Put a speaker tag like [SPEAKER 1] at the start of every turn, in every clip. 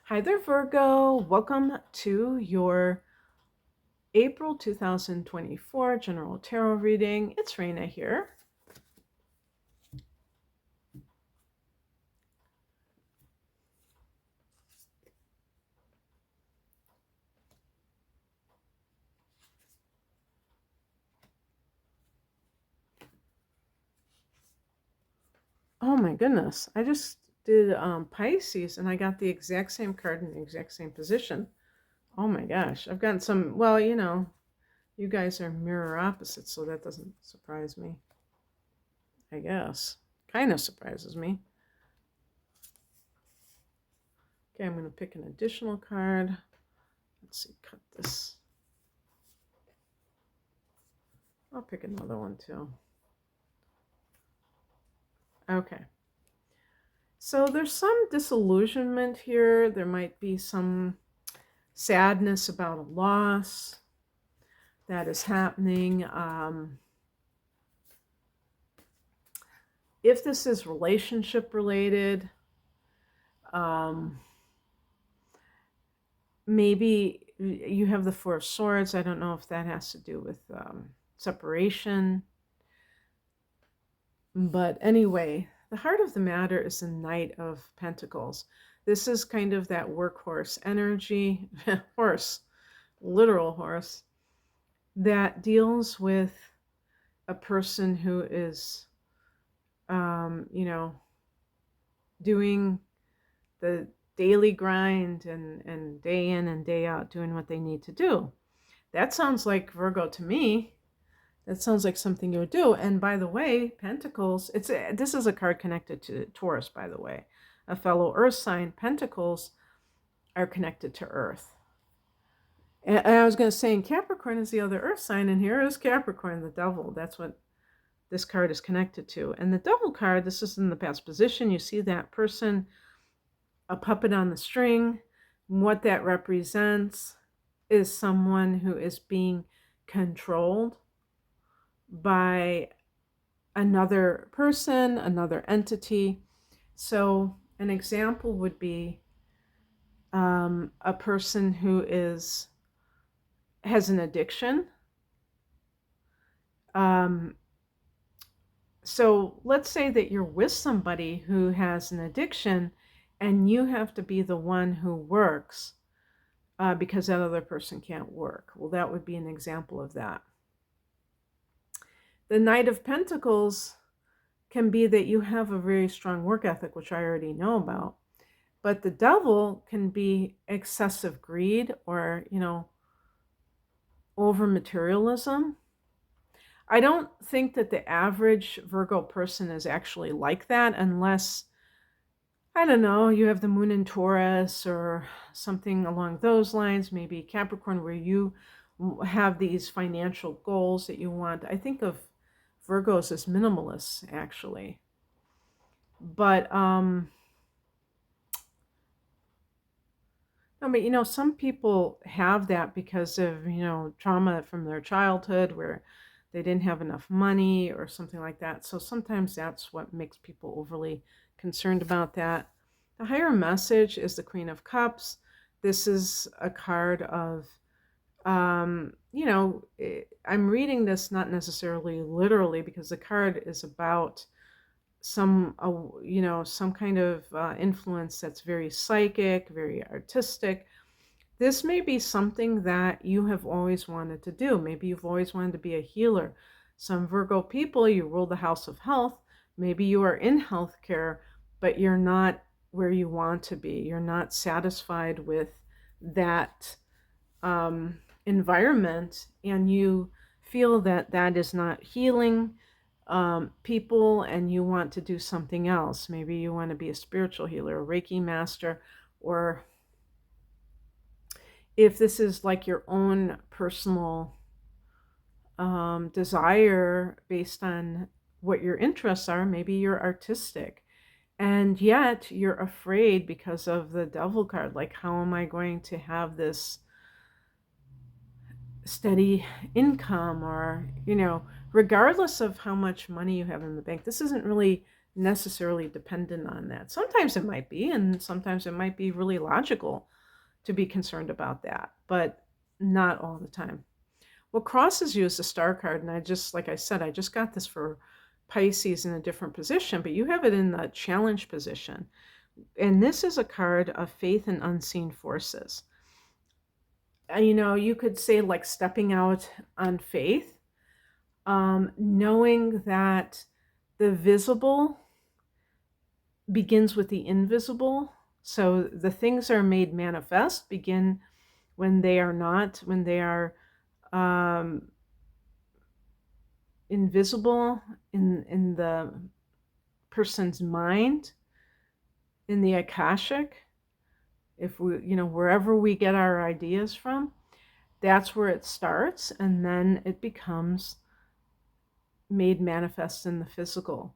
[SPEAKER 1] Hi there, Virgo. Welcome to your April 2024 General Tarot reading. It's Raina here. Oh my goodness. I just did Pisces and I got the exact same card in the exact same position. Oh my gosh. I've gotten some, well, you guys are mirror opposites, so that doesn't surprise me, I guess. Kind of surprises me. Okay, I'm going to pick an additional card. Let's see, cut this. I'll pick another one too. Okay. So there's some disillusionment here. There might be some sadness about a loss that is happening. If this is relationship related, um, maybe you have the Four of Swords. I don't know if that has to do with separation. But anyway, the heart of the matter is the Knight of Pentacles. This is kind of that workhorse energy, horse, literal horse, that deals with a person who is, doing the daily grind and day in and day out doing what they need to do. That sounds like Virgo to me. That sounds like something you would do. And by the way, Pentacles, this is a card connected to Taurus, by the way. A fellow Earth sign. Pentacles are connected to Earth. And I was going to say, in Capricorn is the other Earth sign, and here is Capricorn, the devil. That's what this card is connected to. And the devil card, this is in the past position. You see that person, a puppet on the string. What that represents is someone who is being controlled by another person, another entity. So an example would be a person who has an addiction. So let's say that you're with somebody who has an addiction and you have to be the one who works because that other person can't work. Well, that would be an example of that. The Knight of Pentacles can be that you have a very strong work ethic, which I already know about. But the devil can be excessive greed or, over materialism. I don't think that the average Virgo person is actually like that unless, I don't know, you have the moon in Taurus or something along those lines, maybe Capricorn, where you have these financial goals that you want. I think of Virgos as minimalists, actually. But, no, but some people have that because of, trauma from their childhood where they didn't have enough money or something like that. So sometimes that's what makes people overly concerned about that. The higher message is the Queen of Cups. This is a card of, I'm reading this not necessarily literally because the card is about some kind of influence that's very psychic, very artistic. This may be something that you have always wanted to do. Maybe you've always wanted to be a healer. Some Virgo people, you rule the house of health. Maybe you are in healthcare, but you're not where you want to be. You're not satisfied with that environment, and you feel that that is not healing people, and you want to do something else. Maybe you want to be a spiritual healer, a Reiki master, or if this is like your own personal desire based on what your interests are, maybe you're artistic. And yet you're afraid because of the devil card. Like, how am I going to have this steady income? Or, regardless of how much money you have in the bank, this isn't really necessarily dependent on that. Sometimes it might be, and sometimes it might be really logical to be concerned about that, but not all the time. What crosses you is the star card, and like I said, I just got this for Pisces in a different position, but you have it in the challenge position. And this is a card of faith and unseen forces. You could say like stepping out on faith, knowing that the visible begins with the invisible. So the things that are made manifest begin when they are not, when they are um, invisible in the person's mind, in the Akashic. If we, wherever we get our ideas from, that's where it starts, and then it becomes made manifest in the physical.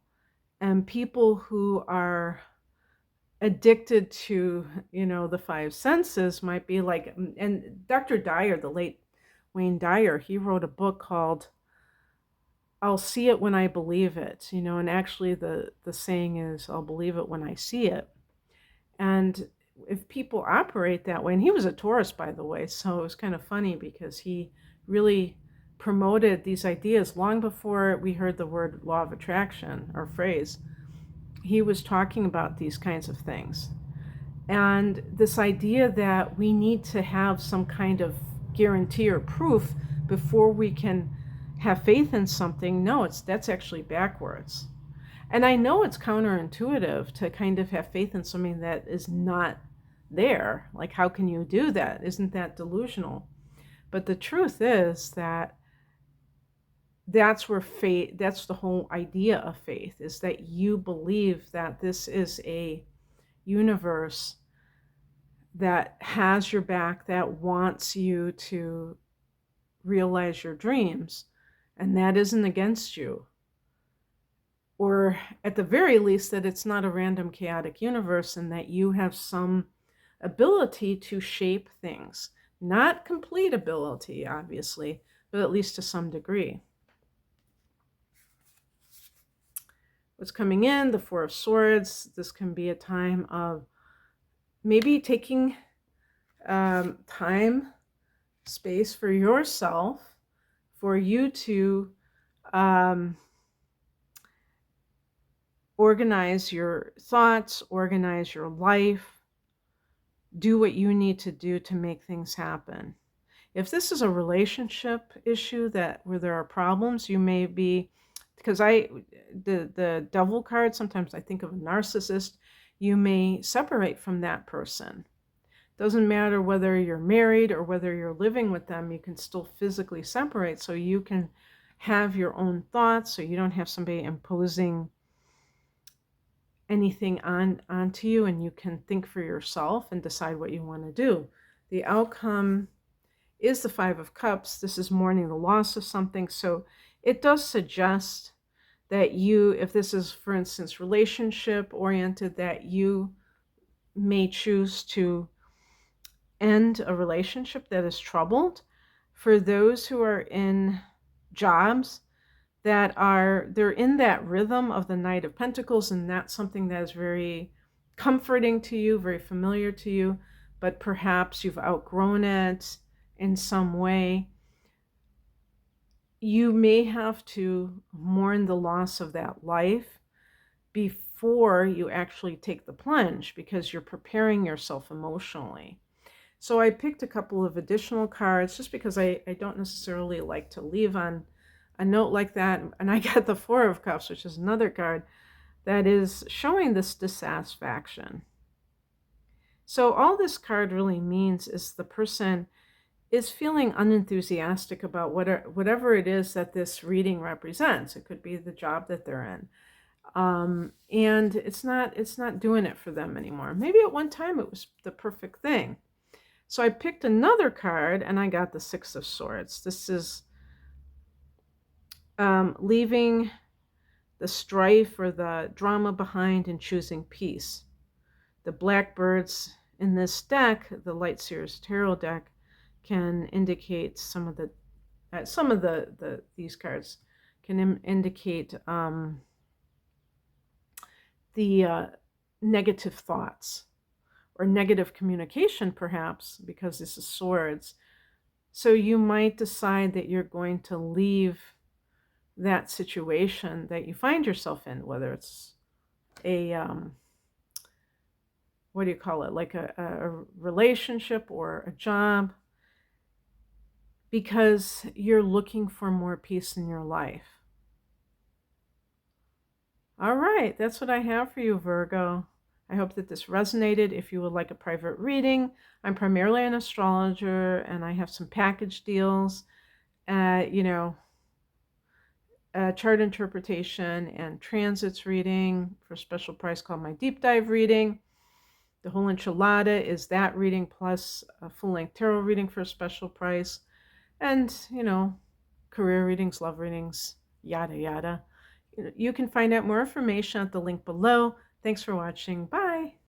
[SPEAKER 1] And people who are addicted to, the five senses might be like, and Dr. Dyer, the late Wayne Dyer, he wrote a book called I'll See It When I Believe It, and actually the saying is, I'll believe it when I see it. And if people operate that way, and he was a Taurus, by the way, so it was kind of funny because he really promoted these ideas long before we heard the word law of attraction or phrase. He was talking about these kinds of things. And this idea that we need to have some kind of guarantee or proof before we can have faith in something, no, that's actually backwards. And I know it's counterintuitive to kind of have faith in something that is not there. Like, how can you do that? Isn't that delusional? But the truth is that that's where faith, that's the whole idea of faith, is that you believe that this is a universe that has your back, that wants you to realize your dreams, and that isn't against you. Or at the very least, that it's not a random chaotic universe, and that you have some ability to shape things. Not complete ability, obviously, but at least to some degree. What's coming in, the Four of Swords. This can be a time of maybe taking time, space for yourself, for you to organize your thoughts, organize your life, do what you need to do to make things happen. If this is a relationship issue where there are problems, you may be, because the devil card, sometimes I think of a narcissist, you may separate from that person. Doesn't matter whether you're married or whether you're living with them, you can still physically separate so you can have your own thoughts, so you don't have somebody imposing anything onto you, and you can think for yourself and decide what you want to do. The outcome is the Five of Cups. This is mourning the loss of something. So it does suggest that you, if this is, for instance, relationship oriented, that you may choose to end a relationship that is troubled. For those who are in jobs they're in that rhythm of the Knight of Pentacles, and that's something that is very comforting to you, very familiar to you, but perhaps you've outgrown it in some way. You may have to mourn the loss of that life before you actually take the plunge, because you're preparing yourself emotionally. So I picked a couple of additional cards just because I don't necessarily like to leave on a note like that. And I got the Four of Cups, which is another card that is showing this dissatisfaction. So all this card really means is the person is feeling unenthusiastic about whatever it is that this reading represents. It could be the job that they're in. And it's not doing it for them anymore. Maybe at one time it was the perfect thing. So I picked another card, and I got the Six of Swords. This is leaving the strife or the drama behind and choosing peace. The blackbirds in this deck, the Light Seers Tarot deck, can indicate some of these cards can indicate the negative thoughts or negative communication, perhaps, because this is swords. So you might decide that you're going to leave that situation that you find yourself in, whether it's a, what do you call it, like a relationship or a job, because you're looking for more peace in your life. All right, that's what I have for you, Virgo. I hope that this resonated. If you would like a private reading, I'm primarily an astrologer and I have some package deals, you know, chart interpretation and transits reading for a special price called my deep dive reading. The whole enchilada is that reading plus a full-length tarot reading for a special price. And, career readings, love readings, yada, yada. You can find out more information at the link below. Thanks for watching. Bye.